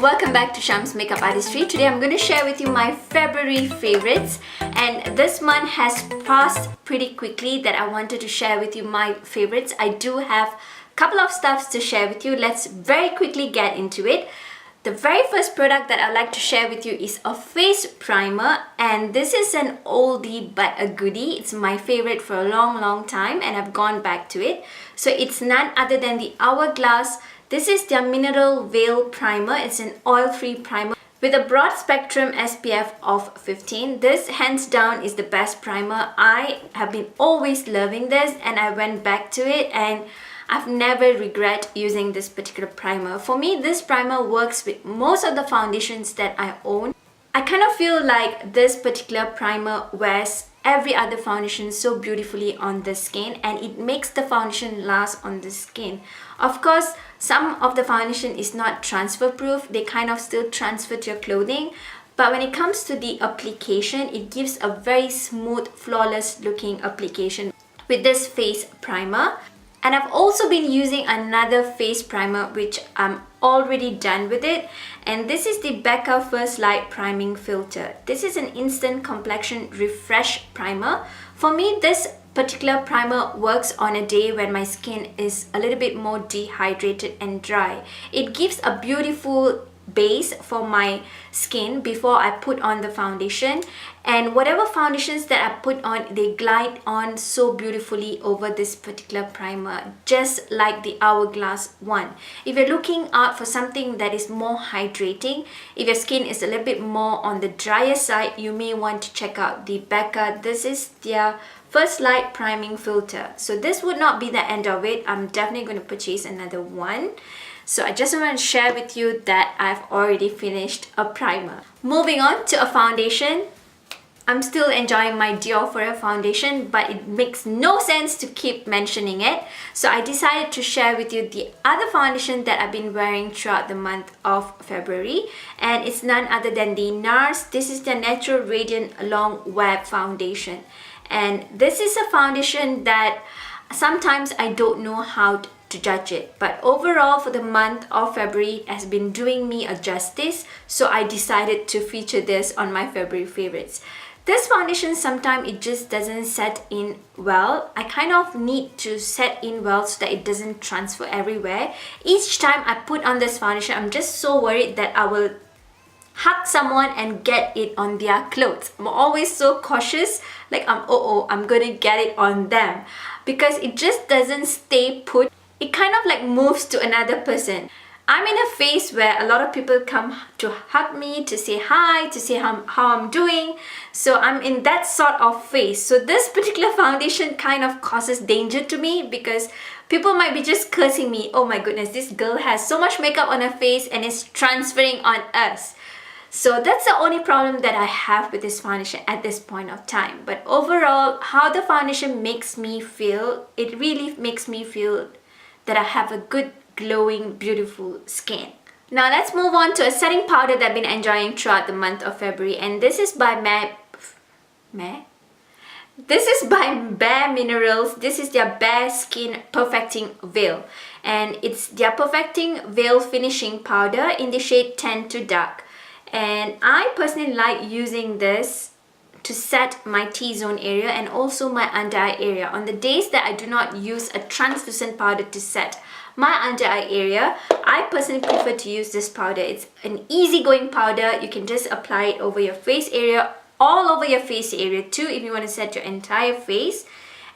welcome back to Sham's Makeup Artistry. Today I'm going to share with you my February favorites, and this month has passed pretty quickly that I wanted to share with you my favorites. I do have a couple of stuffs to share with you. Let's very quickly get into it. The very first product that I'd like to share with you is a face primer, and this is an oldie but a goodie. It's my favorite for a long time and I've gone back to it. So it's none other than the Hourglass. This is their Mineral Veil Primer. It's an oil-free primer with a broad spectrum SPF of 15. This hands down is the best primer. I have been always loving this and I went back to it and I've never regret using this particular primer. For me, this primer works with most of the foundations that I own. I kind of feel like this particular primer wears every other foundation so beautifully on the skin, and it makes the foundation last on the skin. Of course, some of the foundation is not transfer proof. They kind of still transfer to your clothing. But when it comes to the application, it gives a very smooth, flawless looking application with this face primer. And I've also been using another face primer which I'm already done with it, and this is the BECCA First Light Priming Filter. This is an instant complexion refresh primer. For me, this particular primer works on a day when my skin is a little bit more dehydrated and dry. It gives a beautiful base for my skin before I put on the foundation, and whatever foundations that I put on, they glide on so beautifully over this particular primer, just like the Hourglass one. If you're looking out for something that is more hydrating, if your skin is a little bit more on the drier side, you may want to check out the BECCA. This is their First Light Priming Filter. So this would not be the end of it. I'm definitely going to purchase another one. So I just want to share with you that I've already finished a primer. Moving on to a foundation. I'm still enjoying my Dior Forever foundation, but it makes no sense to keep mentioning it. So I decided to share with you the other foundation that I've been wearing throughout the month of February. And it's none other than the NARS. This is the Natural Radiant Longwear foundation. And this is a foundation that sometimes I don't know how to judge it, but overall for the month of February it has been doing me a justice, so I decided to feature this on my February favorites. This foundation sometimes it just doesn't set in well. I kind of need to set in well so that it doesn't transfer everywhere. Each time I put on this foundation, I'm just so worried that I will hug someone and get it on their clothes. I'm always so cautious, like I'm gonna get it on them, because it just doesn't stay put. It kind of like moves to another person. I'm in a phase where a lot of people come to hug me, to say hi, to say how I'm doing. So I'm in that sort of phase. So this particular foundation kind of causes danger to me, because people might be just cursing me. Oh my goodness, this girl has so much makeup on her face and it's transferring on us. So that's the only problem that I have with this foundation at this point of time. But overall, how the foundation makes me feel, it really makes me feel that I have a good, glowing, beautiful skin. Now let's move on to a setting powder that I've been enjoying throughout the month of February, and this is by This is by Bare Minerals. This is their Bare Skin Perfecting Veil, and it's their Perfecting Veil Finishing Powder in the shade 10 to Dark. And I personally like using this to set my T-zone area and also my under eye area. On the days that I do not use a translucent powder to set my under eye area, I personally prefer to use this powder. It's an easygoing powder. You can just apply it over your face area, all over your face area too, if you want to set your entire face.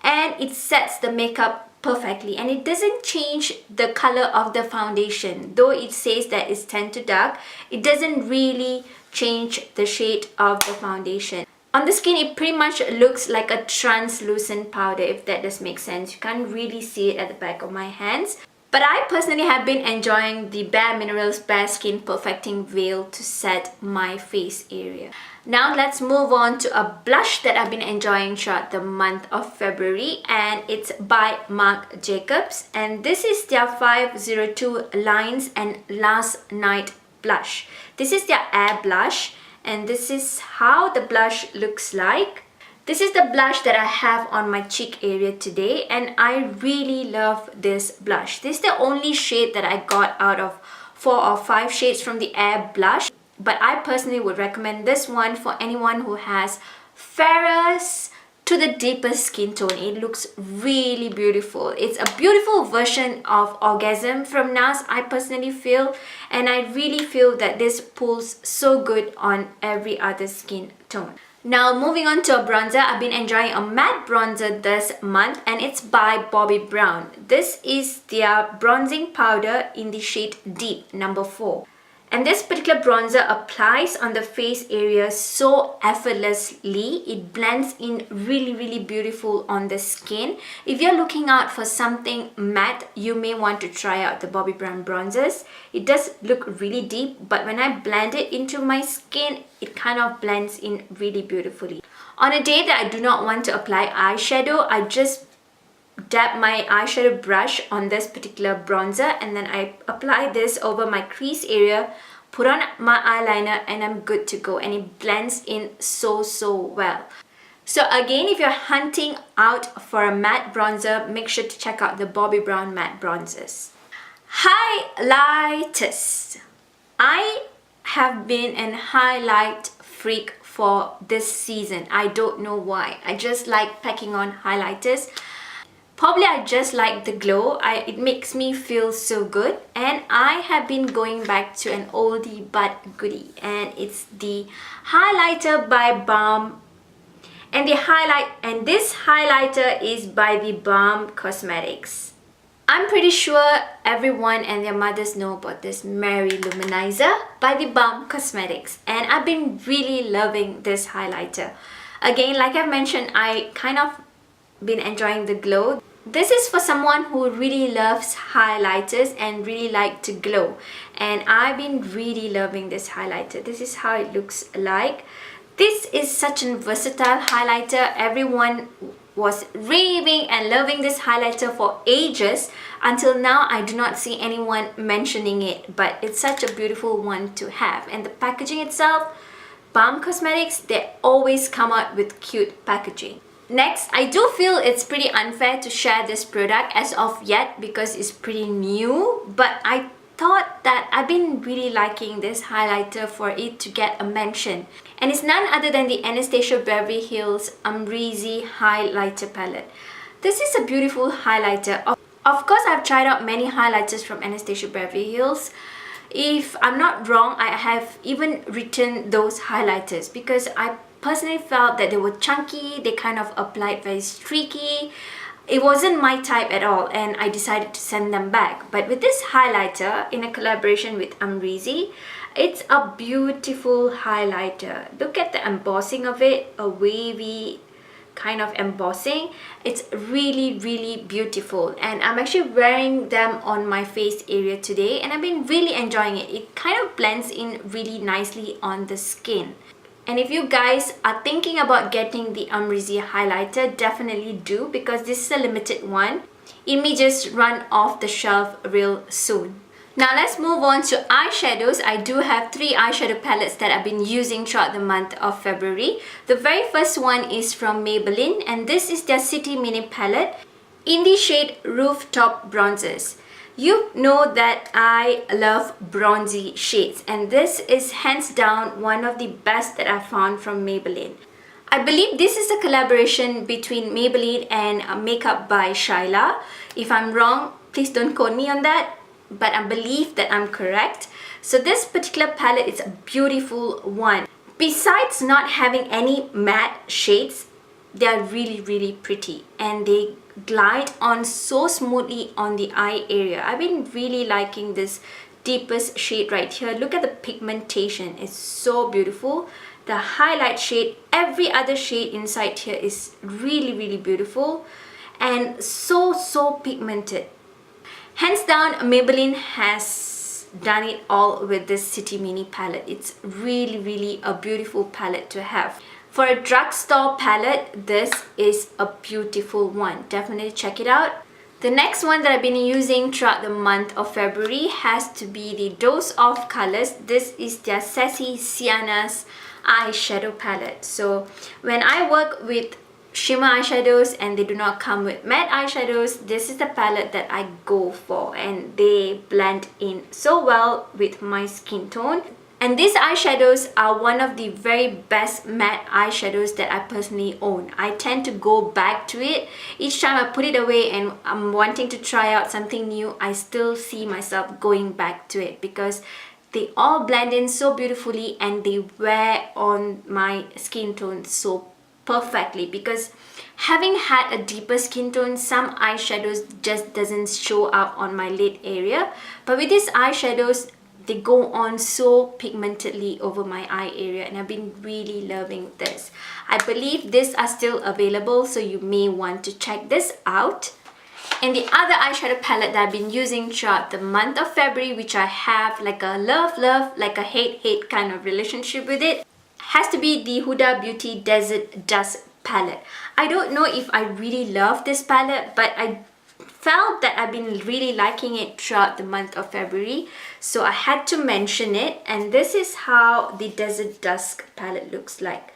And it sets the makeup perfectly, and it doesn't change the color of the foundation. Though it says that it's 10 to dark, it doesn't really change the shade of the foundation. On the skin, it pretty much looks like a translucent powder, if that does make sense. You can't really see it at the back of my hands. But I personally have been enjoying the Bare Minerals Bare Skin Perfecting Veil to set my face area. Now let's move on to a blush that I've been enjoying throughout the month of February, and it's by Marc Jacobs, and this is their 502 Lines and Last Night blush. This is their Air blush, and this is how the blush looks like. This is the blush that I have on my cheek area today, and I really love this blush. This is the only shade that I got out of 4 or 5 shades from the Air Blush, but I personally would recommend this one for anyone who has fairest to the deepest skin tone. It looks really beautiful. It's a beautiful version of Orgasm from NARS, I personally feel, and I really feel that this pulls so good on every other skin tone. Now moving on to a bronzer, I've been enjoying a matte bronzer this month, and it's by Bobbi Brown. This is their bronzing powder in the shade Deep number 4. And this particular bronzer applies on the face area so effortlessly. It blends in really beautiful on the skin. If you're looking out for something matte, you may want to try out the Bobbi Brown bronzers. It does look really deep, but when I blend it into my skin, it kind of blends in really beautifully. On a day that I do not want to apply eyeshadow, I just dab my eyeshadow brush on this particular bronzer, and then I apply this over my crease area, put on my eyeliner, and I'm good to go. And it blends in so well. So again, if you're hunting out for a matte bronzer, make sure to check out the Bobbi Brown matte bronzers. Highlighters. I have been an highlight freak for this season. I don't know why. I just like packing on highlighters. Probably I just like the glow. It makes me feel so good, and I have been going back to an oldie but goodie, and it's the highlighter by BALM, and this highlighter is by the BALM Cosmetics. I'm pretty sure everyone and their mothers know about this Mary Luminizer by the BALM Cosmetics, and I've been really loving this highlighter. Again, like I've mentioned, I kind of been enjoying the glow. This is for someone who really loves highlighters and really like to glow, and I've been really loving this highlighter. This is how it looks like. This is such a versatile highlighter. Everyone was raving and loving this highlighter for ages. Until now, I do not see anyone mentioning it, but it's such a beautiful one to have. And the packaging itself, BALM Cosmetics, they always come out with cute packaging. Next, I do feel it's pretty unfair to share this product as of yet because it's pretty new, but I thought that I've been really liking this highlighter for it to get a mention. And it's none other than the Anastasia Beverly Hills AMREZY highlighter palette. This is a beautiful highlighter. Of course, I've tried out many highlighters from Anastasia Beverly Hills. If I'm not wrong, I have even written those highlighters because I personally felt that they were chunky, they kind of applied very streaky. It wasn't my type at all, and I decided to send them back. But with this highlighter, in a collaboration with AMREZY, it's a beautiful highlighter. Look at the embossing of it, a wavy kind of embossing. It's really beautiful, and I'm actually wearing them on my face area today, and I've been really enjoying it. It kind of blends in really nicely on the skin. And if you guys are thinking about getting the AMREZY highlighter, definitely do, because this is a limited one. It may just run off the shelf real soon. Now let's move on to eyeshadows. I do have 3 eyeshadow palettes that I've been using throughout the month of February. The very first one is from Maybelline, and this is their City Mini palette in the shade Rooftop Bronzers. You know that I love bronzy shades, and this is hands down one of the best that I found from Maybelline. I believe this is a collaboration between Maybelline and Makeup by Shyla. If I'm wrong, please don't quote me on that, but I believe that I'm correct. So this particular palette is a beautiful one. Besides not having any matte shades, they are really pretty, and they glide on so smoothly on the eye area. I've been really liking this deepest shade right here. Look at the pigmentation, it's so beautiful. The highlight shade, every other shade inside here is really beautiful and so pigmented. Hands down, Maybelline has done it all with this City Mini palette. It's really a beautiful palette to have. For a drugstore palette, this is a beautiful one. Definitely check it out. The next one that I've been using throughout the month of February has to be the Dose of Colors. This is their SASSY SIENNAS eyeshadow palette. So when I work with shimmer eyeshadows and they do not come with matte eyeshadows, this is the palette that I go for, and they blend in so well with my skin tone. And these eyeshadows are one of the very best matte eyeshadows that I personally own. I tend to go back to it. Each time I put it away and I'm wanting to try out something new, I still see myself going back to it because they all blend in so beautifully and they wear on my skin tone so perfectly. Because having had a deeper skin tone, some eyeshadows just doesn't show up on my lid area, but with these eyeshadows, they go on so pigmentedly over my eye area, and I've been really loving this. I believe these are still available, so you may want to check this out. And the other eyeshadow palette that I've been using throughout the month of February, which I have like a love, like a hate kind of relationship with it, has to be the Huda Beauty Desert Dust palette. I don't know if I really love this palette, but I felt that I've been really liking it throughout the month of February, so I had to mention it. And this is how the Desert Dusk palette looks like.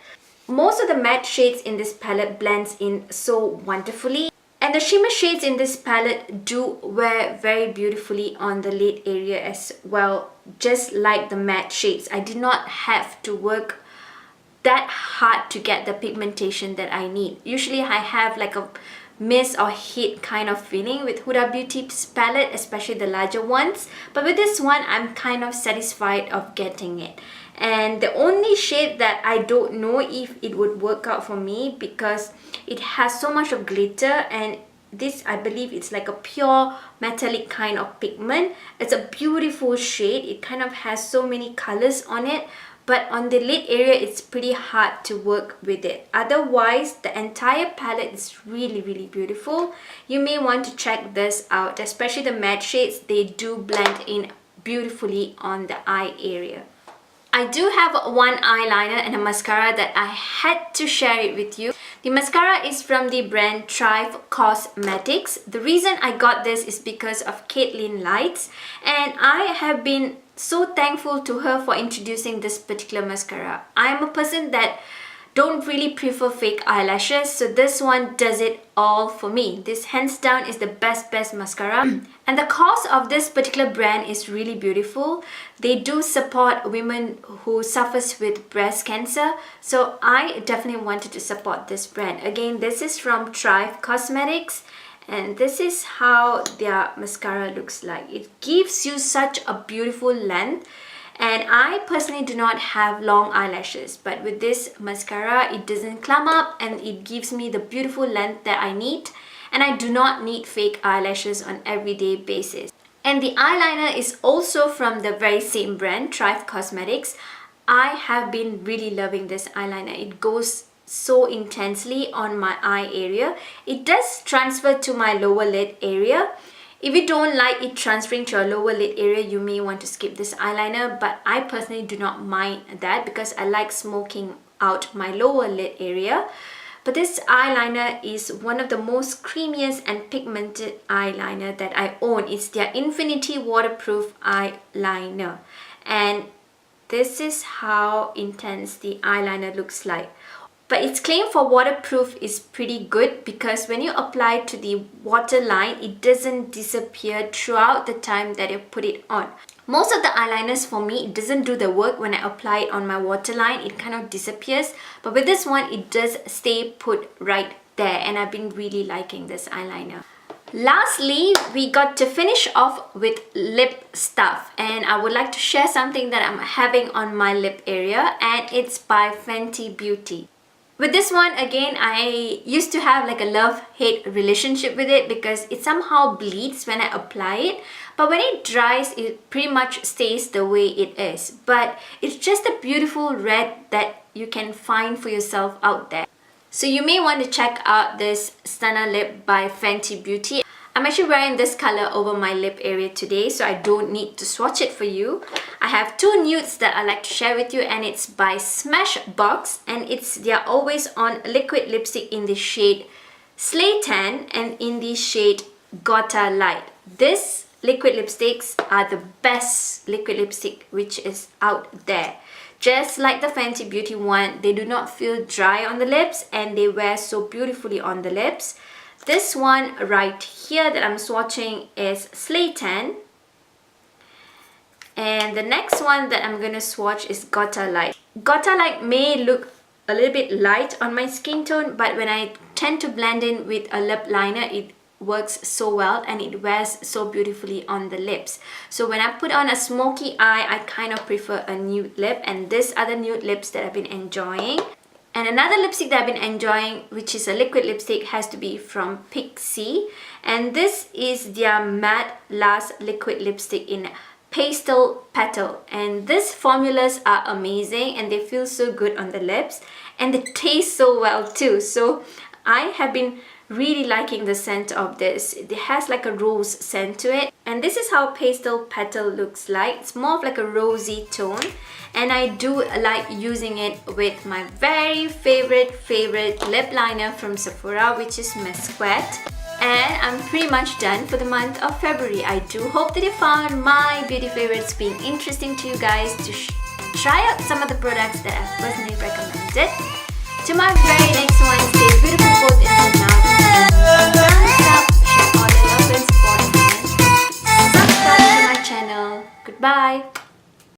Most of the matte shades in this palette blends in so wonderfully, and the shimmer shades in this palette do wear very beautifully on the lid area as well. Just like the matte shades, I did not have to work that hard to get the pigmentation that I need. Usually I have like a miss or hit kind of feeling with Huda Beauty's palette, especially the larger ones, but with this one I'm kind of satisfied of getting it. And the only shade that I don't know if it would work out for me, because it has so much of glitter, and this, I believe it's like a pure metallic kind of pigment. It's a beautiful shade. It kind of has so many colors on it, but on the lid area it's pretty hard to work with it. Otherwise, the entire palette is really beautiful. You may want to check this out, especially the matte shades. They do blend in beautifully on the eye area. I do have one eyeliner and a mascara that I had to share it with you. The mascara is from the brand Thrive Cosmetics. The reason I got this is because of Caitlin Lights, and I have been so thankful to her for introducing this particular mascara. I'm a person that don't really prefer fake eyelashes, so this one does it all for me. This hands down is the best mascara. And the cause of this particular brand is really beautiful. They do support women who suffers with breast cancer, so I definitely wanted to support this brand. Again, this is from Thrive Cosmetics, and this is how their mascara looks like. It gives you such a beautiful length. And I personally do not have long eyelashes, but with this mascara it doesn't clump up and it gives me the beautiful length that I need, and I do not need fake eyelashes on everyday basis. And the eyeliner is also from the very same brand, Thrive Cosmetics. I have been really loving this eyeliner. It goes so intensely on my eye area. It does transfer to my lower lid area. If you don't like it transferring to your lower lid area, you may want to skip this eyeliner, but I personally do not mind that because I like smoking out my lower lid area. But this eyeliner is one of the most creamiest and pigmented eyeliner that I own. It's their Infinity Waterproof Eyeliner, and this is how intense the eyeliner looks like. But its claim for waterproof is pretty good because when you apply it to the waterline, it doesn't disappear throughout the time that you put it on. Most of the eyeliners for me, it doesn't do the work when I apply it on my waterline. It kind of disappears. But with this one, it does stay put right there, and I've been really liking this eyeliner. Lastly, we got to finish off with lip stuff, and I would like to share something that I'm having on my lip area, and it's by Fenty Beauty. With this one, again, I used to have like a love-hate relationship with it because it somehow bleeds when I apply it, but when it dries, it pretty much stays the way it is. But it's just a beautiful red that you can find for yourself out there. So you may want to check out this Stunner Lip by Fenty Beauty. I'm actually wearing this color over my lip area today, so I don't need to swatch it for you. I have two nudes that I like to share with you, and it's by Smashbox, and it's their Always On liquid lipstick in the shade Slay Tan and in the shade Gotta Light. These liquid lipsticks are the best liquid lipstick which is out there. Just like the Fenty Beauty one, they do not feel dry on the lips and they wear so beautifully on the lips. This one right here that I'm swatching is Slay Tan. And the next one that I'm going to swatch is Gotta Light. Gotta Light may look a little bit light on my skin tone, but when I tend to blend in with a lip liner, it works so well and it wears so beautifully on the lips. So when I put on a smoky eye, I kind of prefer a nude lip, and these are the nude lips that I've been enjoying. And another lipstick that I've been enjoying, which is a liquid lipstick, has to be from Pixie, and this is their Matte Last Liquid Lipstick in Pastel Petal, and these formulas are amazing and they feel so good on the lips and they taste so well too. So I have been really liking the scent of this. It has like a rose scent to it, and this is how Pastel Petal looks like. It's more of like a rosy tone, and I do like using it with my very favorite lip liner from Sephora, which is Mesquite. And I'm pretty much done for the month of February. I do hope that you found my beauty favorites being interesting to you guys, to try out some of the products that I've personally recommended. To my very next one, stay beautiful both in